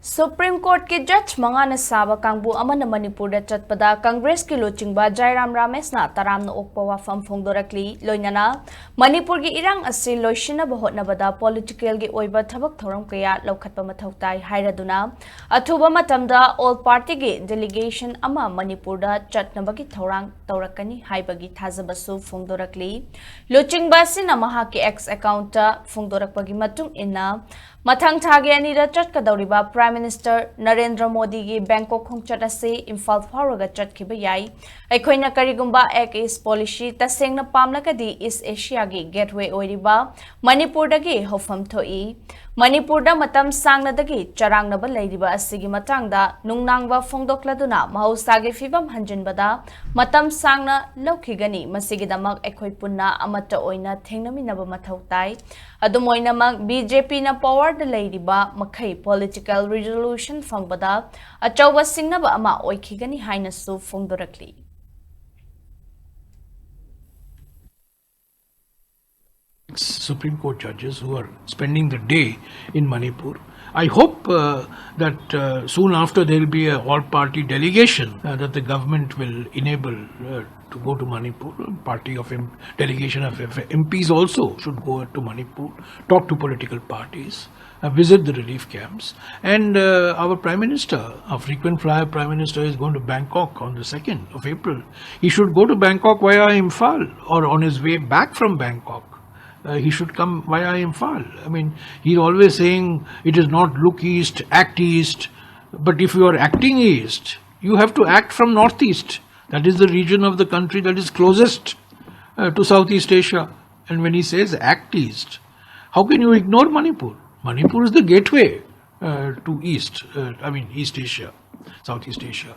Supreme Court ke Judge Mangana Saba Kangbu Amana Manipur da Chatpada Congress ki Luchingba Jairam Ramesh na Taram na Okpa Wapham Phongdorakli Loinana Manipur gi Irang Asi Loishina Bahotna Bada Political gi Oiba Thabak Thoram Kaya Lokhatpa Mathautai Hairaduna Athuba Matamda All Party gi Delegation Ama Manipur da Chatnabagi Thorang Taurakani Haibagi Thazabasu Phongdorakli Luchingba Sina Maha ki ex account Phongdorakpagi Matung Inna Mathang Thage Anida Chatkadauriba Prime Minister Narendra Modi gi Bangkok khongchat ase Imphal pharaga chatkiba yai aikoina karigumba ek is policy tasengna pamlakadi East Asia gi gateway oiriba Manipur dagi hofam thoi Manipur da matam sangna dagi charangnaba leiriba asigi matangda nungnangba phongdokladuna mahusagi fibam hanjinbada matam sangna lokhigani masigidamak aikoi punna amata oina thengnaminaba mathautai adumoinamak BJP na power da leiriba makhai political resolution fangbada achauba singnaba ama oikhigani haina su phongdorakli Supreme Court judges who are spending the day in Manipur. I hope that soon after there will be a all-party delegation that the government will enable to go to Manipur. Delegation of MPs also should go to Manipur, talk to political parties, visit the relief camps. And our Prime Minister, our frequent flyer Prime Minister, is going to Bangkok on the 2nd of April. He should go to Bangkok via Imphal or on his way back from Bangkok. He should come via Imphal. I mean, he's always saying it is not look east, act east. But if you are acting east, you have to act from northeast. That is the region of the country that is closest to Southeast Asia. And when he says act east, how can you ignore Manipur? Manipur is the gateway to East Asia, Southeast Asia.